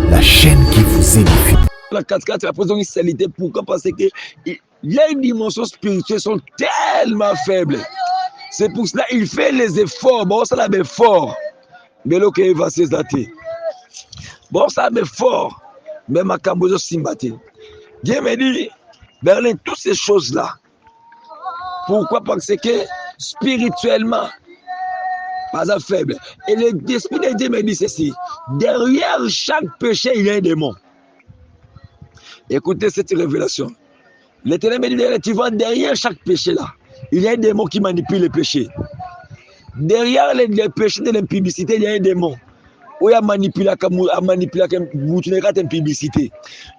la chaîne qui vous édifie. La cascade, c'est la présence d'initialité. Pourquoi? Parce que les dimensions spirituelles sont tellement faibles. C'est pour cela qu'il fait les efforts. Bon, ça l'a bien fort. Mais là, il va s'exalter. Bon, ça l'a bien fort. Mais ma cambozo sympathie. Dieu me dit, Berlin, toutes ces choses-là. Pourquoi? Parce que spirituellement, pas un faible. Et l'esprit de Dieu me dit ceci. Derrière chaque péché, il y a un démon. Écoutez cette révélation. L'Éternel me dit, tu vois, derrière chaque péché là, il y a un démon qui manipule les péchés. Derrière les péchés de l'impudicité, il y a un démon. Où il y a manipulé la publicité.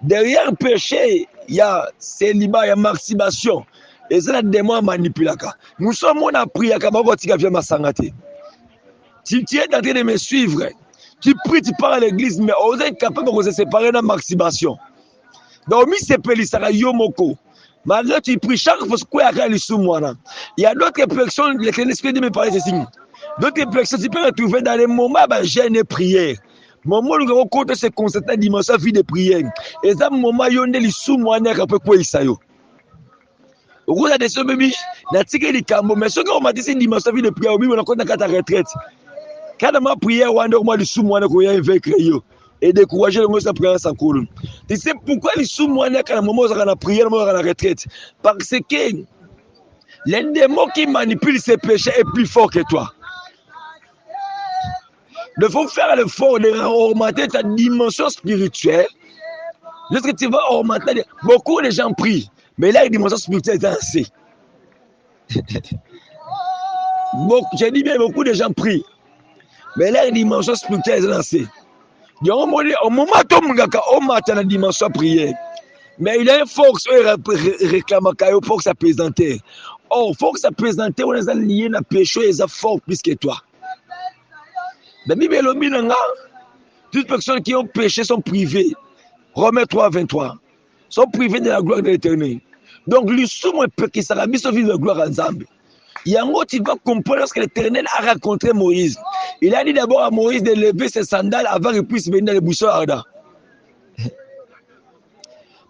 Derrière le péché, il y a célibat, il y a masturbation. Et c'est le démon manipulé. Nous sommes en prière, tu es en train de me suivre. Tu pries, tu pars à l'église, mais on est capable de se séparer de la masturbation. Donc, malgré tu pries chaque fois il y a d'autres réflexions, l'esprit de me parler ceci. D'autres réflexions, tu peux retrouver dans les moments de jeûne et prière. Moment où on compte se concentrer dimension vie de prière. Et ça, moment où on est les sous-moines qui peuvent quoi ça yo. Au cours de ce bébé, na tika di cambo, mais ce qu'on m'a dit c'est une dimension vie de prière. Oui, on a compte dans ta retraite. Quand ma prière, on a moi les sous-moines qui ont vaincu yo. Et décourager le mot sa prière sans colonne. Tu sais pourquoi les sous-moines quand le moment où on a prière, on a la retraite? Parce que les démons qui manipulent ces péchés est plus fort que toi. Il faut faire l'effort de augmenter ta dimension spirituelle. Lorsque tu vas augmenter, beaucoup de gens prient, mais là, la dimension spirituelle est assez. J'ai dit bien, beaucoup de gens prient, mais là, la dimension spirituelle est assez. Au moment où on a la dimension prière, mais il y a une force qui réclame une force à présenter. Oh, force à présenter, on est lié à péché, ils sont forts plus que toi. La Bible est le toutes les personnes qui ont péché sont privées. Romains 3, 23. Sont privées de la gloire de l'Éternel. Donc, le soumou qui sera mis sur la gloire ensemble. Il y a un mot qui va comprendre lorsque l'Éternel a rencontré Moïse. Il a dit d'abord à Moïse de lever ses sandales avant qu'il puisse venir dans les buissons ardents.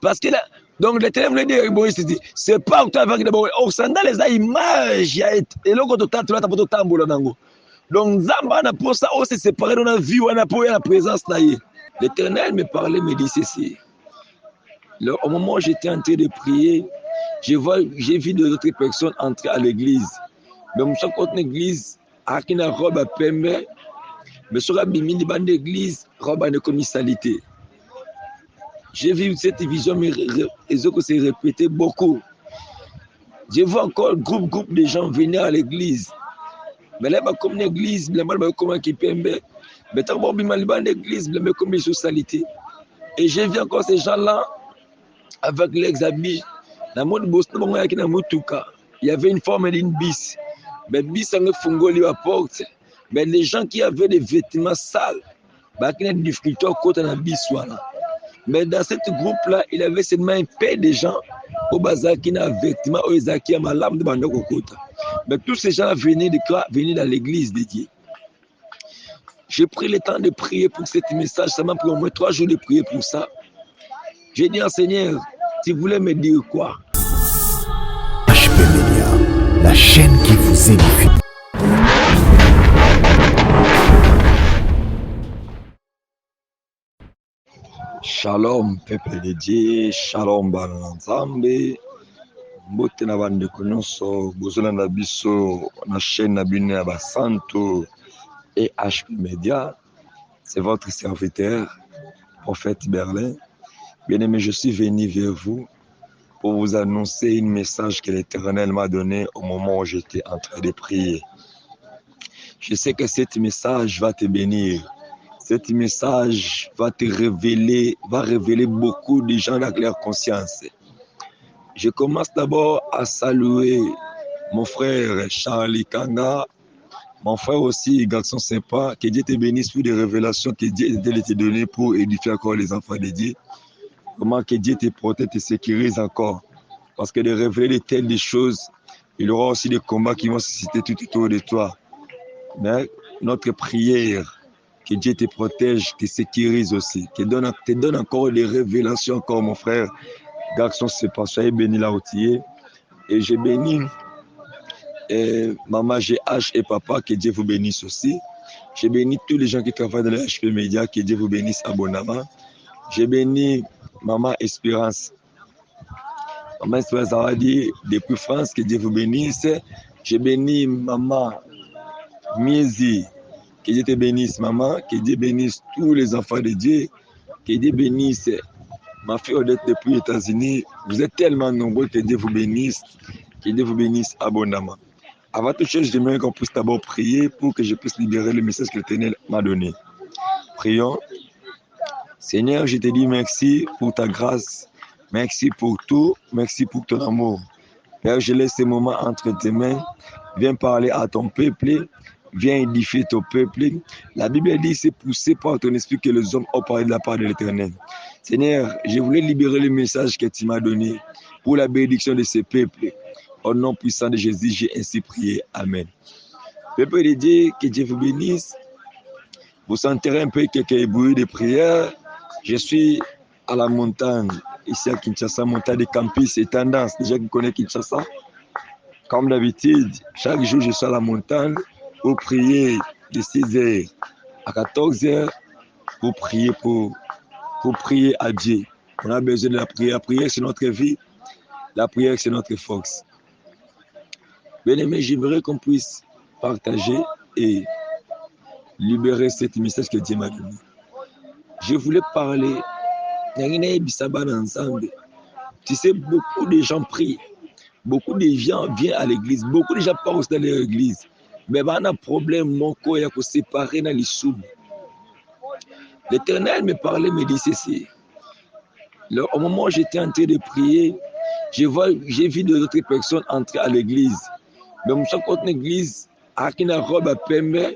Parce que là, donc l'Éternel voulait dire à Moïse, c'est pas autant avant que d'abord, oh, sandales, les images, et là, quand on t'a trouvé, t'as pas de donc, Zamba n'a pas ça, on s'est séparé dans la vie, on a pas eu la présence. L'Éternel me parlait, me dit ceci. Au moment où j'étais en train de prier, j'ai vu d'autres personnes entrer à l'église. Mais je suis contre l'église, avec une robe à pembe, mais sur la bimine de bande d'église, robe à commisalité. J'ai vu cette vision, mais les autres s'est répété beaucoup. Je vois encore groupe de gens venir à l'église. Mais là, comme une église, comme un kipembe, mais tant bon, une église, comme une socialité. Et j'ai vu encore ces gens-là avec l'ex-habit. Dans mon Boston, il y avait une forme d'une bis. Mais bis, on a fongoli à porte. Mais les gens qui avaient des vêtements sales, qui ont des difficultés au côté de la bis. Mais dans ce groupe-là, il y avait seulement un paix de gens au bazar qui ont des vêtements, qui ont lame de bandok. Mais tous ces gens venaient dans l'église de Dieu. J'ai pris le temps de prier pour ce message. Ça m'a pris au moins 3 jours de prier pour ça. J'ai dit, Seigneur, tu voulais me dire quoi? HP Media, la chaîne qui vous édifie. Shalom, peuple de Dieu. Shalom, Bananzambe. Mbote na bandeko nyonso bozala na biso na chaîne na bino ya basanto et HP Media. C'est votre serviteur, prophète Berlin. Bien-aimé, je suis venu vers vous pour vous annoncer un message que l'Éternel m'a donné au moment où j'étais en train de prier. Je sais que ce message va te bénir. Ce message va révéler beaucoup de gens dans leur conscience. Je commence d'abord à saluer mon frère Charlie Kanga, mon frère aussi, garçon sympa, que Dieu te bénisse pour des révélations que Dieu t'a données pour édifier encore les enfants de Dieu. Comment que Dieu te protège, te sécurise encore. Parce que de révéler de telles choses, il y aura aussi des combats qui vont se citer tout autour de toi. Mais notre prière, Que Dieu te protège, te sécurise aussi. Te donne encore des révélations, encore mon frère. Garçon, c'est pas soyez béni là où tu es. Et j'ai béni maman GH et papa, que Dieu vous bénisse aussi. J'ai béni tous les gens qui travaillent dans les HP Média, que Dieu vous bénisse abondamment. J'ai béni maman Espérance. Maman Espérance a dit depuis France, que Dieu vous bénisse. J'ai béni maman Miezi, que Dieu te bénisse maman, que Dieu bénisse tous les enfants de Dieu, que Dieu bénisse ma fille Odette depuis les États-Unis. Vous êtes tellement nombreux, que Dieu vous bénisse abondamment. Avant toute chose, j'aimerais qu'on puisse d'abord prier pour que je puisse libérer le message que l'Éternel m'a donné. Prions. Seigneur, je te dis merci pour ta grâce, merci pour tout, merci pour ton amour. Père, je laisse ce moment entre tes mains. Viens parler à ton peuple, viens édifier ton peuple. La Bible dit, c'est poussé par ton esprit que les hommes ont parlé de la part de l'Éternel. Seigneur, je voulais libérer le message que tu m'as donné pour la bénédiction de ce peuple. Au nom puissant de Jésus, j'ai ainsi prié. Amen. Peuple de Dieu, que Dieu vous bénisse. Vous sentirez un peu quelques bruits de prière. Je suis à la montagne, ici à Kinshasa, montagne de campus et tendance. Déjà qui connaissent Kinshasa. Comme d'habitude, chaque jour, je suis à la montagne pour prier de 6h à 14h pour prier à Dieu. On a besoin de la prière. La prière, c'est notre vie. La prière, c'est notre force. Bien-aimé, j'aimerais qu'on puisse partager et libérer cette message que Dieu m'a donné. Je voulais parler. Tu sais, beaucoup de gens prient. Beaucoup de gens viennent à l'église. Beaucoup de gens partent dans l'église. Mais il y a un problème, mon corps est séparé dans les sous. L'Éternel me parlait, me dit ceci. Au moment où j'étais en train de prier, j'ai vu d'autres personnes entrer à l'église. Mais je suis contre l'église, avec une robe à pembe,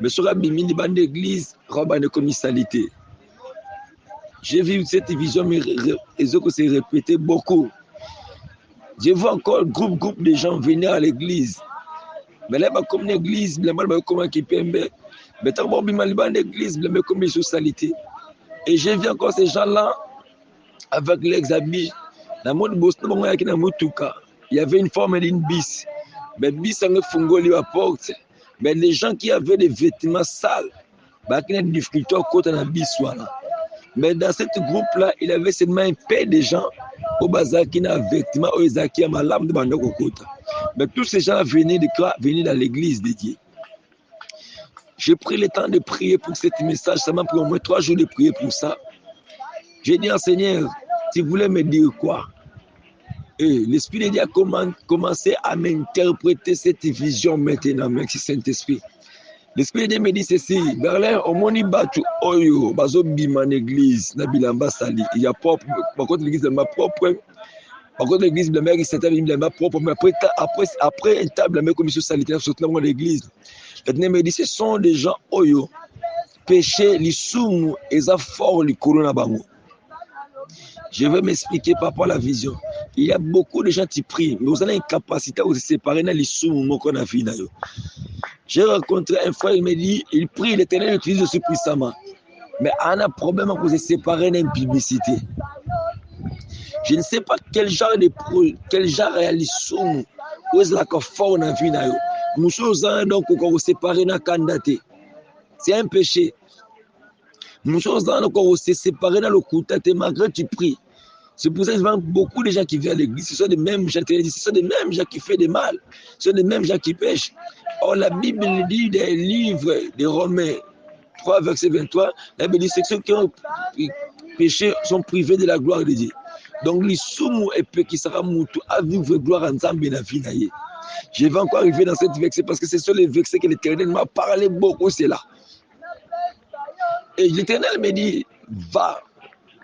mais sur la bimini de l'église, robe à commisalité. J'ai vu cette vision, mais les autres se répétaient beaucoup. Je vois encore groupe de gens venir à l'église. Mais là, comme l'église, comme un pembe, mais tant que l'église, comme une socialité. Et j'ai vu encore ces gens-là avec les habits. Dans le monde, il y avait une forme d'une bis. Mais bis, on a fungoli à porte. Mais les gens qui avaient des vêtements sales, ils avaient des difficultés à côté de la bis. Mais dans ce groupe-là, il y avait seulement un peu de gens au bazar qui avaient des vêtements, qui avaient lame de bandok. Mais tous ces gens venaient dans l'église de Dieu. J'ai pris le temps de prier pour ce message. Ça m'a pris au moins 3 jours de prier pour ça. J'ai dit, Seigneur, tu voulais me dire quoi? Et l'Esprit de Dieu a commencé à m'interpréter cette vision maintenant. Merci Saint-Esprit. L'Esprit de Dieu me dit ceci. Berlin, au moni batu oyo, bazo bima l'église, na bilamba sali. Il y a propre, par contre l'église est ma propre. Par contre l'église de mère, c'est ma propre. Mais après une table, la mère commission sanitaire, surtout dans l'église. L'Éternel me dit, ce sont des gens oyo, péché, les soumou, et ça fort, les corona bango. Je vais m'expliquer par rapport à la vision. Il y a beaucoup de gens qui prient, mais vous avez une capacité à vous séparer dans les soumou qu'on a vu. J'ai rencontré un frère, il me dit, il prie, l'Éternel utilise aussi puissamment. Mais on a un problème à vous séparer dans une publicité. Je ne sais pas quel genre réalise soumou, où est-ce que fort on a vu. Nous sommes donc on séparer dans la candidature. C'est un péché. Nous sommes encore séparés dans le coup, malgré tu pries. C'est pour ça que beaucoup de gens qui viennent à l'église, ce sont des mêmes gens qui font des mal, ce sont des mêmes gens qui pêchent. Or, la Bible dit des livres de Romains 3, verset 23, la Bible dit que ceux qui ont péché sont privés de la gloire de Dieu. Donc, les soumous et peu qui sera moutou à vivre gloire ensemble dans la vie. Je vais encore arriver dans cette verset parce que ce sont les versets que l'Éternel m'a parlé beaucoup, c'est là. Et l'Éternel me dit, va,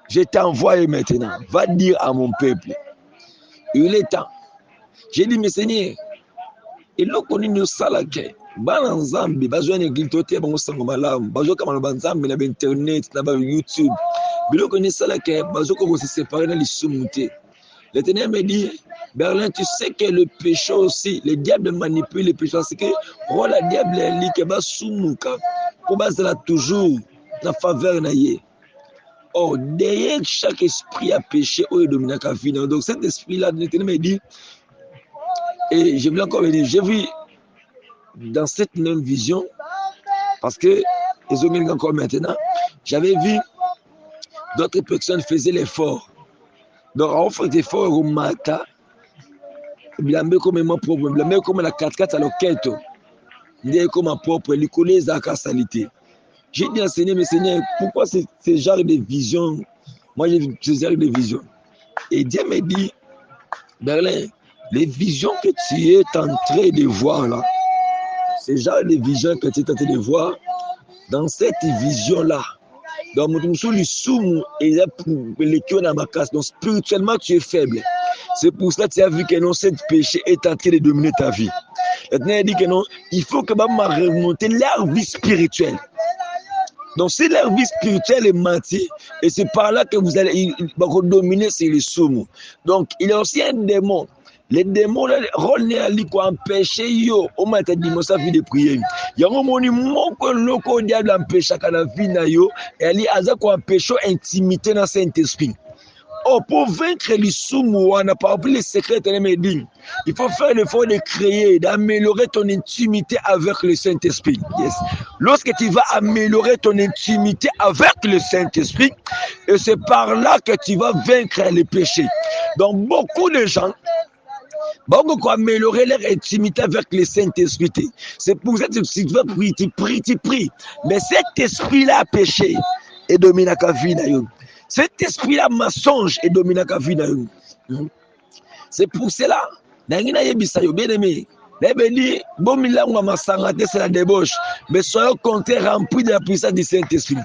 je t'ai envoyé maintenant, va dire à mon peuple, il est temps. J'ai dit, mais Seigneur, il a connu nos salakés, ban Zambie, besoin de glitoter, bon sang malam, besoin comme le Zambie, na internet, na YouTube, il a connu salakés, besoin qu'on se sépare dans les soumoutés. L'Éternel me dit, Berlin, tu sais que le péché aussi, le diable manipule le péché, parce que oh, le diable est li que ba soumouka. pour base là toujours la faveur naïe. Or, derrière chaque esprit à péché, où est dominé à vie. Donc, cet esprit-là, l'Éternel me dit, et je voulais encore me dire, j'ai vu dans cette même vision, parce que, ils ont mis encore maintenant, j'avais vu d'autres personnes faisaient l'effort. Donc, on fait l'effort au matin, bilambe comme moi propre, bilambe comme la 4x4 à l'oquette, bilambe comme ma propre, les collègues à la salité. J'ai dit à Seigneur, mais Seigneur, pourquoi ce genre de vision? Moi, j'ai vu ce genre de vision. Et Dieu me dit, Berlin, les visions que tu es en train de voir là, ce genre de vision que tu es en train de voir, dans cette vision-là, dans mon soum et donc spirituellement tu es faible. C'est pour cela que tu as vu que non, cette péché est en train de dominer ta vie. Maintenant, il dit que non, il faut que ma remonter leur vie spirituelle. Donc, si leur vie spirituelle est mentie, et c'est par là que vous allez dominer sur les soum. Donc, il y a aussi un démon. Les démons, le rôle n'est à lui quoi empêcher yo au moins ta dimension vie de prier. Il y a un moment où le corps diable empêche à la vie na yo et ali aza quoi empêcher intimité dans Saint-Esprit. Oh, pour vaincre les soum, on n'a pas oublié les secrets de l'Émédine. Il faut faire l'effort de créer, d'améliorer ton intimité avec le Saint-Esprit. Yes. Lorsque tu vas améliorer ton intimité avec le Saint-Esprit, et c'est par là que tu vas vaincre les péchés. Donc, beaucoup de gens vont améliorer leur intimité avec le Saint-Esprit. C'est pour ça que tu vas prier, tu pries. Mais cet esprit-là a péché et domine la vie. Cet esprit-là mensonge et domine la vie. C'est pour cela, bien aimé, c'est la débauche, mais soyez au contraire remplis de la puissance du Saint-Esprit.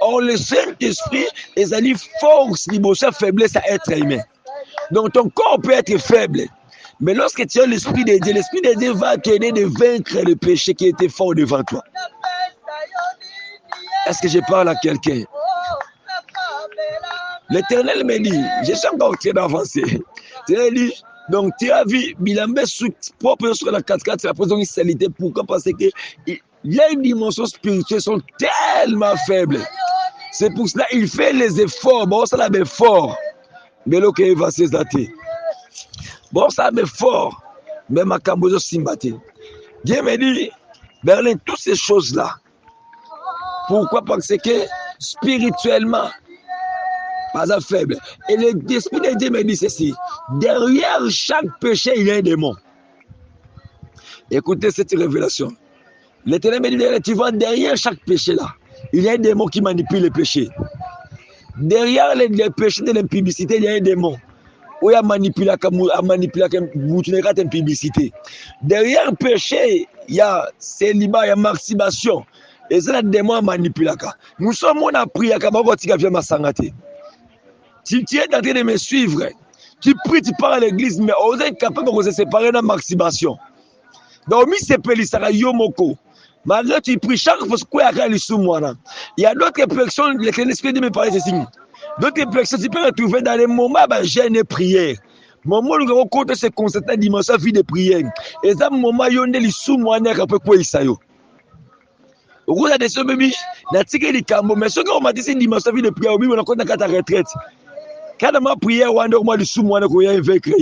Or, le Saint-Esprit est une force, une faiblesse à être humain. Donc, ton corps peut être faible. Mais lorsque tu as l'Esprit de Dieu va t'aider de vaincre le péché qui était fort devant toi. Est-ce que je parle à quelqu'un? L'Éternel me dit, je suis encore très avancé. Il dit, donc tu as vu, Bilambe propre sur la 4x4, c'est la présence de salité. Pourquoi? Parce que les dimensions spirituelles sont tellement faibles. C'est pour cela qu'il fait les efforts. Bon, ça l'a fort. Mais là, il va se dater. Bon, ça va fort. Mais ma cambozo simbaté. Dieu me dit, Berlin, toutes ces choses-là. Pourquoi? Parce que spirituellement, pas un faible. Et l'Esprit de Dieu me dit ceci. Derrière chaque péché, il y a un démon. Écoutez cette révélation. L'Éternel me dit, tu vois, derrière chaque péché là, il y a un démon qui manipule les péchés. Derrière les péchés de l'impudicité, il y a un démon. Où il y a manipulé la publicité. Derrière le péché, il y a célibat, il y a masturbation. Et c'est le démon manipulé. Nous sommes en prière, si tu es en train de me suivre, tu pries, tu pars à l'église, mais on est capable de se séparer dans la masturbation. Donc, malgré tu pries chaque fois il y a d'autres réflexions, l'Esprit de me parler ceci. D'autres réflexions, tu peux retrouver dans les moments de jeûne et prière. Moment où nous avons compté ce concept de dimension vie de prière. Et ça, moment où on est les sous-moines, après quoi il s'aille. Au cours de la décision, mais ce qu'on m'a dit, c'est une dimension vie de prière, on a compté dans ta retraite. Quand on a prié, on a dit les sous-moines qui ont vécu.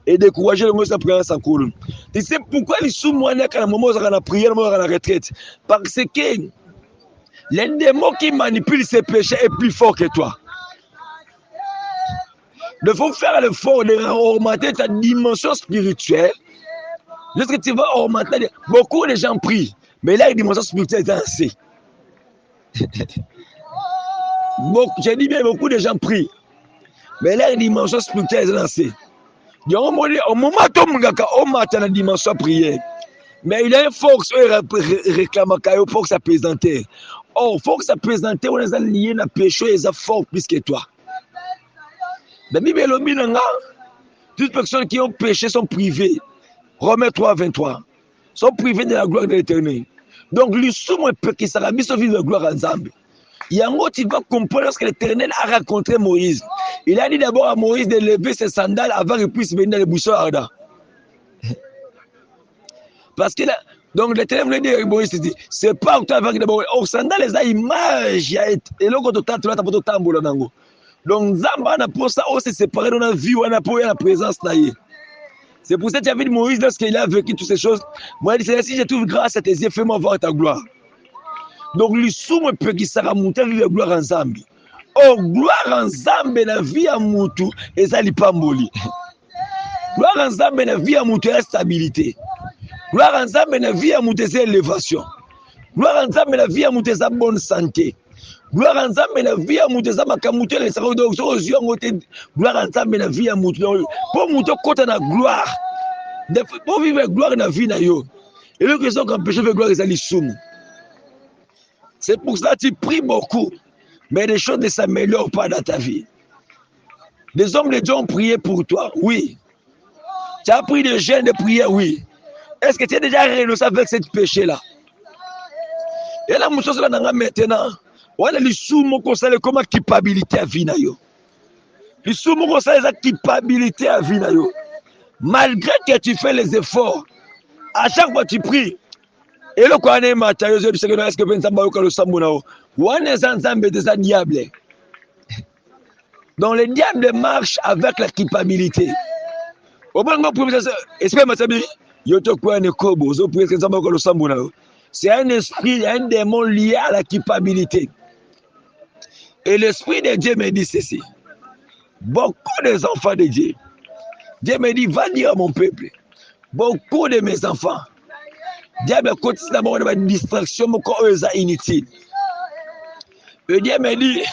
Et décourager le monde de prière sans colonne. Tu sais pourquoi les sous-moines, quand le moment où on a prié, on a la retraite? Parce que les démons qui manipulent ces péchés est plus fort que toi. Il faut faire l'effort de augmenter ta dimension spirituelle. Lorsque tu vas augmenter, beaucoup de gens prient, mais là, la dimension spirituelle est assez. J'ai dit bien, beaucoup de gens prient, mais là, la dimension spirituelle est assez. Au moment où tu as la dimension prière, mais il y a une force qui réclame une force à présenter. Oh, force à présenter, on est lié à péché, ils sont forts plus que toi. La Bible est le toutes les personnes qui ont péché sont privées. Romains 3, 23. Sont privées de la gloire de l'Éternel. Donc, le somme qui sera mis sur la gloire ensemble. Il y a un mot qui va comprendre lorsque l'Éternel a rencontré Moïse. Il a dit d'abord à Moïse de lever ses sandales avant qu'il puisse venir dans les buissons ardents. Parce que là, Donc l'éternel me dit Moïse dit c'est pas que tu avec d'abord au sanda les images ya et loko to tatula ta poto tambola nango. Donc Zamba na posa aussi séparé dans la vie ou na pour la présence na ye. C'est pour ça que tu as vu Moïse lorsqu'il a vécu toutes ces choses. Moi il dit si je trouve grâce à tes yeux fais-moi voir ta gloire. Donc lui soume peut qui sera monter vivre gloire en Zambi. Oh gloire en Zambi na vie à mutu ezali pamboli. Gloire en Zambi na vie à mutu la stabilité. Gloire en Zambi na vie à mutu c'est élévation. Gloire en Zambi na vie à mutu c'est bonne santé. Gloire en Zambi na vie à mutu c'est makamutu les sako donc so yeux ngote gloire en Zambi na vie à mutu pour mutu côté na gloire. Pour vivre gloire na vie na yo. Et le question qu'empêche de gloire ezali soumu. C'est pour cela que tu pries beaucoup, mais les choses ne s'améliorent pas dans ta vie. Les hommes de Dieu ont prié pour toi, oui. Tu as pris des jeûnes de prière, oui. Est-ce que tu as déjà renoncé avec ce péché-là? Et là, monsieur, maintenant, on a les sous-mots concernés comme culpabilité à vie. Les sous-mots concernés la culpabilité à vie. Malgré que tu fais les efforts, à chaque fois que tu pries, et le quoi n'est pas taillé, je sais que est-ce que vous pensez que le sambounao, ou on est ensemble des diables. Donc les diables marchent avec la culpabilité. Au bon moment pour vous est-ce que Matsabi, yoto quoi ne kobo, zo pour que ça le sambounao. C'est un esprit, un démon lié à la culpabilité. Et l'esprit de Dieu me dit ceci. Beaucoup des enfants de Dieu. Dieu me dit, va dire à mon peuple, beaucoup de mes enfants. Diable continue d'abord de ma distraction, mon corps est inutile. Et Dieu me dit,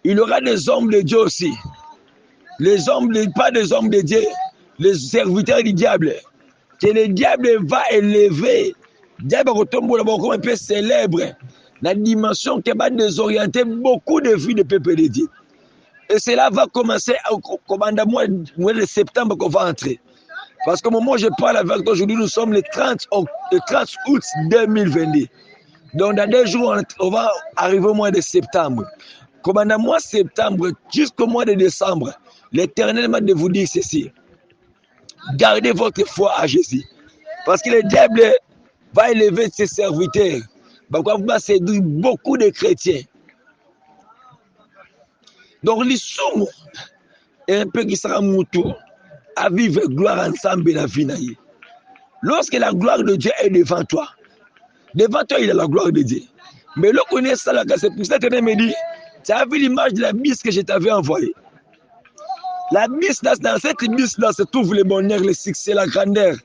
il y aura des hommes de Dieu aussi. Les hommes, pas des hommes de Dieu, les serviteurs du diable. Que le diable va élever. Diable retombe d'abord comme un peu célèbre. La dimension qui va désorienter beaucoup de vies de peuple de Dieu. Et cela va commencer au mois de septembre qu'on va entrer. Parce qu'au moment où je parle avec toi aujourd'hui, nous sommes le 30 août 2022. Donc dans 2 jours, on va arriver au mois de septembre. Comme dans le mois de septembre jusqu'au mois de décembre, l'Éternel m'a de vous dire ceci. Gardez votre foi à Jésus. Parce que le diable va élever ses serviteurs. Il va séduire beaucoup de chrétiens. Donc les soumous, et un peu qui sera mon tour, à vivre gloire ensemble dans la vie. Lorsque la gloire de Dieu est devant toi, il y a la gloire de Dieu. Mais le connaît ça, c'est pour ça que tu me dit, tu as vu l'image de la bise que je t'avais envoyée. La bise, dans cette bise-là se trouve le bonheur, le succès, la grandeur,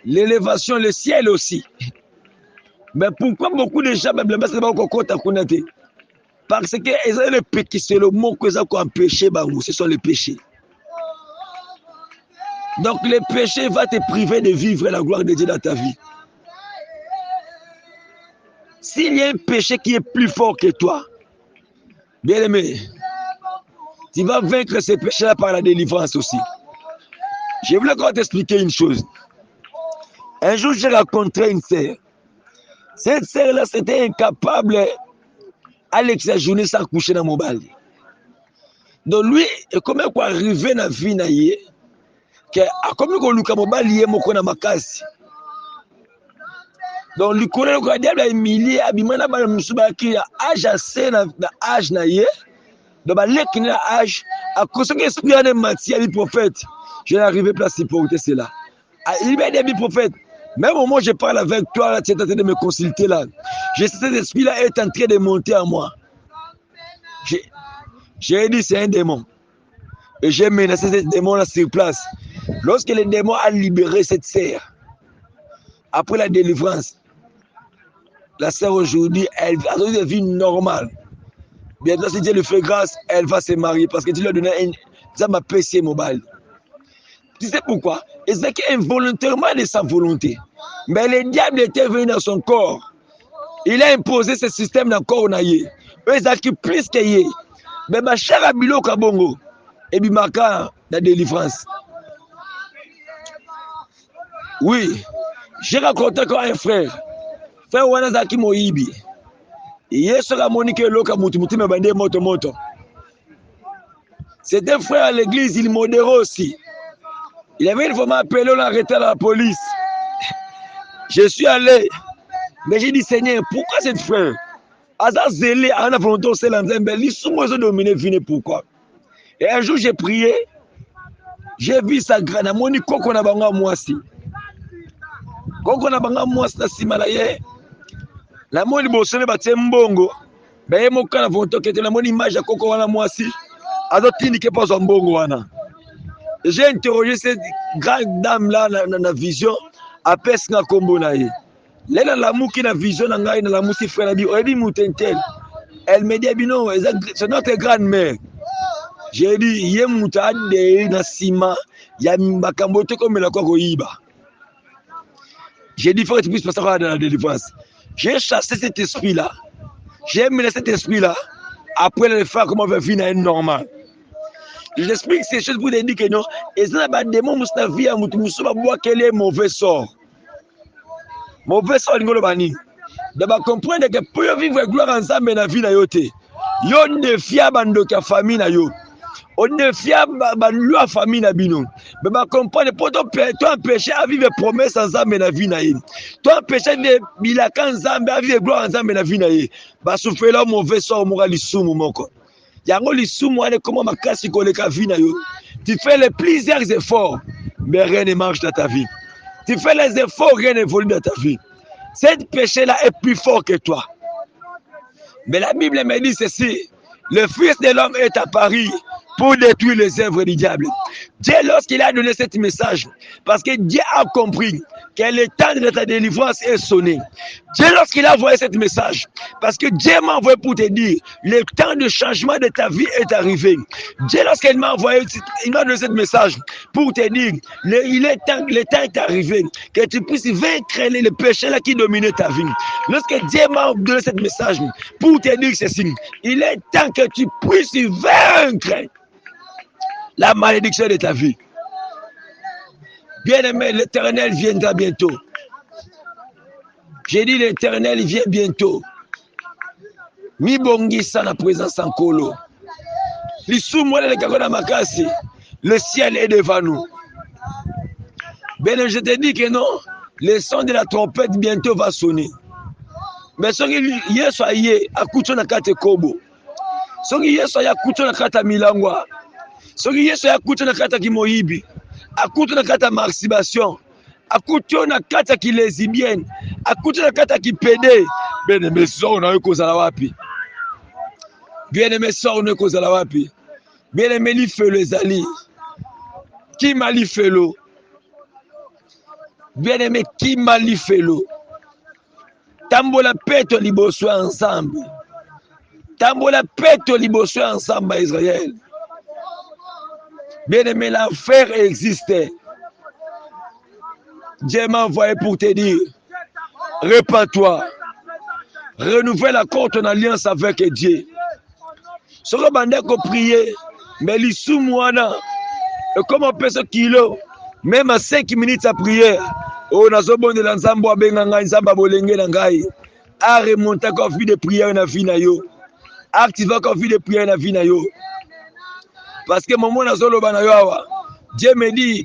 l'élévation, le ciel aussi. Mais pourquoi beaucoup de gens, même le maître, parce que le péché, c'est le mot que ça qu'on péché, ce sont les péchés. Donc le péché va te priver de vivre la gloire de Dieu dans ta vie. S'il y a un péché qui est plus fort que toi, bien aimé, tu vas vaincre ce péché-là par la délivrance aussi. Je voulais encore t'expliquer une chose. Un jour, j'ai rencontré une sœur. Cette sœur-là, c'était incapable à l'exagérer sans coucher dans mon bal. Donc lui, comment quoi arriver dans la vie, que comme ko luka mobali ye moko na makasi donc likolo ko diable emilie abimana ba musuba ki ya âge assez na âge na ye donc ba leki na âge à cause que esprit en menti à prophète je n'arrive pas à supporter cela il m'a dit prophète même au moment où je parle avec toi là, tu es en train de me consulter là cet esprit là est en train de monter en moi j'ai dit c'est un démon et j'ai menacé ce démon là sur place. Lorsque le démon a libéré cette sœur, après la délivrance, la sœur aujourd'hui, elle a une vie normale. Bientôt, si Dieu lui fait grâce, elle va se marier parce que Dieu lui a donné un PC mobile. Tu sais pourquoi? Et c'est involontairement de sa volonté. Mais le diable était venu dans son corps. Il a imposé ce système dans le corps. Il a plus que yé. Mais ma chère Abilo Kabongo, et Bimaka, la délivrance. Oui, j'ai raconté comme un frère. Frère Wanazaki Moibi. Hier, sur la Monique Loka Mouti me bandé moto. C'était un frère à l'église, il modérait aussi. Il avait une fois appelé, on a arrêté la police. Je suis allé, mais j'ai dit Seigneur, pourquoi cette frère Asa zélé, en a volonté, c'est l'ensemble, ils sont dominés, venez pourquoi. Et un jour j'ai prié, j'ai vu sa grande amoni koko na banga mwasi. Koko na banga mwasi na simalaye. La moni bosone batie mbongo. Baye moka na volonté que la moni image ya koko wana mwasi. Azo tindike pas son mbongo wana. J'ai interrogé cette grande dame là na vision après ce nga kombo na ye. Là la mouki na vision na ngai na la mousi frère na bi oyebi mutentel. Elle me dit non, c'est notre grand-mère. J'ai dit yé muta de na sima ya makambo te comme la ko yiba. J'ai dit faut que tu puisses passer dans la délivrance. J'ai chassé cet esprit là. J'ai mené cet esprit là après le faire comment on va vivre normal. Je t'explique ces choses pour te dire que non, et ça va démon musta vie à mutumuso ba bois quel est mauvais sort. Mauvais sort ngolo bani. De ba comprendre que pour vivre gloire ensemble na vie na yo te. Yo ne fia bando ka famille na yo. On ne fia ba famille na bino. Mais ba comprendre pour toi empêcher à vivre promesse ensemble na vie na ye. Toi empêcher de bilaka ensemble à vivre gloire ensemble na vie na ye. Ba souffrir là mauvais sort mo gali sumu moko. Yango lisumu ane comment makasi koleka vie na yo. Tu fais les plusieurs efforts, mais rien ne marche dans ta vie. Tu fais les efforts, rien n'évolue dans ta vie. Cet péché-là est plus fort que toi. Mais la Bible me dit ceci, le Fils de l'homme est apparu pour détruire les œuvres du diable. Dieu, lorsqu'il a donné ce message, parce que Dieu a compris que le temps de ta délivrance est sonné. Dieu, lorsqu'il a envoyé ce message, parce que Dieu m'a envoyé pour te dire, le temps de changement de ta vie est arrivé. Dieu, lorsqu'il m'a envoyé, il m'a donné ce message pour te dire, le temps est arrivé, que tu puisses vaincre le péché là qui dominait ta vie. Lorsque Dieu m'a donné ce message pour te dire ceci, il est temps que tu puisses vaincre la malédiction de ta vie. Bien-aimé, l'Éternel viendra bientôt. J'ai dit l'Éternel vient bientôt. Mi bongisa na présence en colo. Le ciel est devant nous. Bien, je te dis que non, le son de la trompette bientôt va sonner. Mais ce qui est soyé à Koucho na kate Kobo. Ce qui est soyé à Koucho na kate Milangwa. Ce qui est soyé à Koucho na kate Kimohibi. Akutu na kata masturbation, akutu na kata ki lesbienne, akutu na kata ki pédé. Bien aimé sort na yoko zala wapi. Bien aimé sort na yoko zala wapi. Bien aimé li felo ezali. Ki mali felo. Bien aimé ki mali felo. Tambola peto liboso ensemble. Tambola peto liboso ensemble à Israël. Bien aimé, l'enfer existait. Dieu m'a envoyé pour te dire, répands-toi, renouvelle encore ton alliance avec Dieu. Ce que bandé qu'on prier, mais l'issue moana, et comme on peut ce kilo, même à 5 minutes à prière, on a ce bon de l'ensemble, benga nzamba bolenge nangai, a remonté encore vie de prière na vie na yo, active encore vie de prière na vie na yo. Parce que mon na zolo bana yo awa Dieu me dit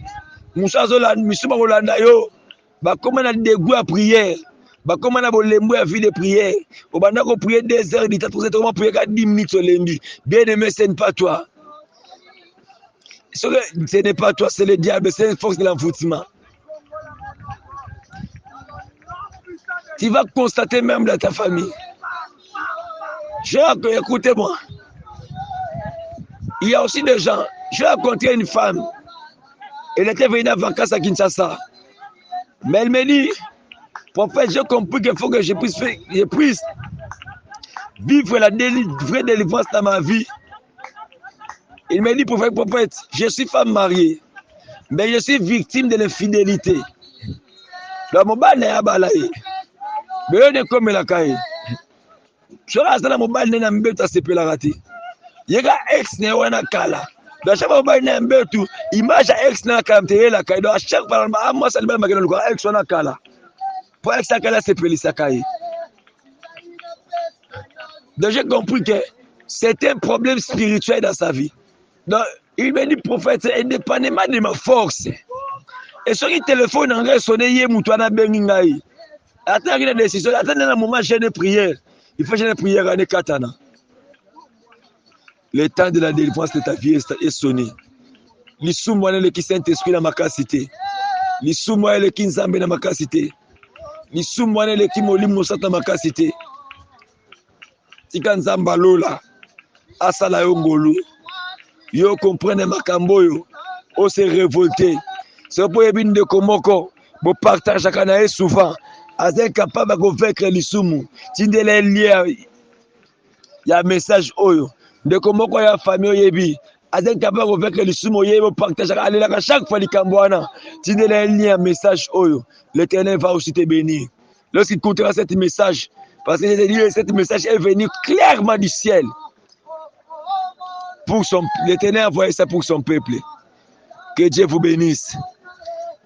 musa zola misuma kolanda yo ba comment na dégoût à prière ba comment na bolembo à vie de prière au banda ko prier 2 heures du temps pour comment prier 10 minutes au lundi. Bien aimé, ce n'est pas toi, ce n'est pas toi, c'est le diable, c'est une force de l'envoûtement. Tu vas constater même dans ta famille. Écoutez-moi. Il y a aussi des gens, je vais rencontrer une femme, elle était venue en vacances à Kinshasa, mais elle me dit, prophète, j'ai compris qu'il faut que je puisse vivre la vraie délivrance dans ma vie. Il me dit, prophète, je suis femme mariée, mais je suis victime de l'infidélité. Donc, mon bal n'est pas balaye, mais on est comme la caille. Je reste dans mon bal, n'est pas se la rater. Yega ex ne wana kala. Do chaque fois na mbetu image ex na kamte la kai do chaque fois ma amma salba magana luko ex wana kala. Pour ex kala c'est pelisa kai. Donc j'ai compris que c'était un problème spirituel dans sa vie. Donc il m'a dit prophète indépendamment de ma force. Et sur le téléphone en sonné yé mutu na bengi ngai. Attends qu'il y ait une décision. Attends un moment, j'ai une prière. Il faut que j'ai une prière à Nekatana. Le temps de la délivrance de ta vie est sonné. L'issou-moi le qui Saint-Esprit dans ma cité. L'issou-moi le qui Nzambe dans ma cité. L'issou-moi le qui Molim Moussat dans ma cité. Tika Nzamba Lola. Asala Yongolo. Yo comprendre makambo yo. O se révolter. C'est pour éviter de komoko. Bo partage chacun souvent. As incapable de vaincre l'issou. Tindele lié. Il y a un message oyo. De comment il y a famille yebi. As incapable de vaincre l'issou. Yebo partage à chaque fois l'ikambouana. Tindele lié un message oyo. L'Éternel va aussi te bénir. Lorsqu'il écoutera cet message, parce que j'ai dit cet message est venu clairement du ciel. L'Éternel a envoyé ça pour son peuple. Que Dieu vous bénisse.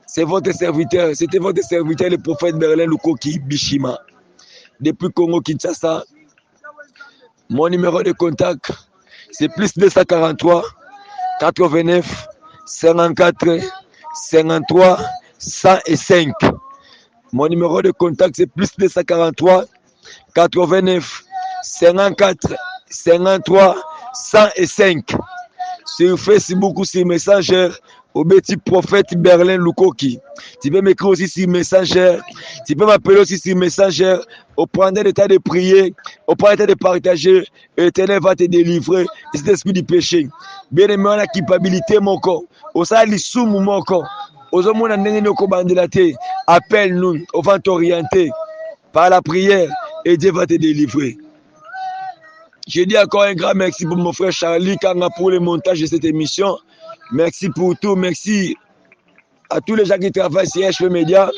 C'est votre serviteur, c'était votre serviteur, le prophète Berlin Lukoki Bishima. Depuis Congo Kinshasa, mon numéro de contact, c'est plus 243 89 54 53 105. Mon numéro de contact, c'est plus 243 89 54 53 105. Sur Facebook ou sur Messenger, au petit prophète Berlin Lukoki. Tu peux m'écrire aussi sur Messenger. Tu peux m'appeler aussi sur Messenger. Au prendre le temps de prier, au prendre le temps de partager. L'Éternel va te délivrer de cet esprit du péché. Bien aimé, on a culpabilité, mon corps. Au sein sous mon corps. Aux hommes, on a un appelle-nous, on va t'orienter par la prière et Dieu va te délivrer. Je dis encore un grand merci pour mon frère Charlie Kanga pour le montage de cette émission. Merci pour tout. Merci à tous les gens qui travaillent sur HV Média.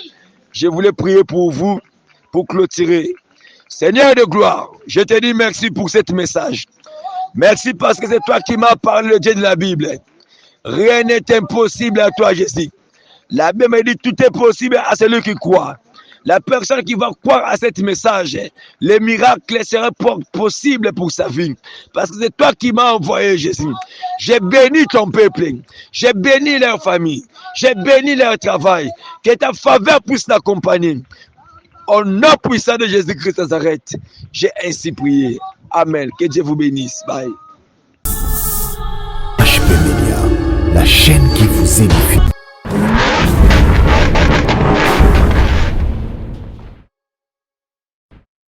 Je voulais prier pour vous, pour clôturer. Seigneur de gloire, je te dis merci pour ce message. Merci parce que c'est toi qui m'as parlé, le Dieu de la Bible. Rien n'est impossible à toi, Jésus. La Bible me dit tout est possible à celui qui croit. La personne qui va croire à ce message, les miracles seraient possibles pour sa vie. Parce que c'est toi qui m'as envoyé, Jésus. J'ai béni ton peuple. J'ai béni leur famille. J'ai béni leur travail. Que ta faveur puisse t'accompagner. Au nom puissant de Jésus-Christ de Nazareth, j'ai ainsi prié. Amen. Que Dieu vous bénisse. Bye. HB Media, la chaîne qui vous édifie.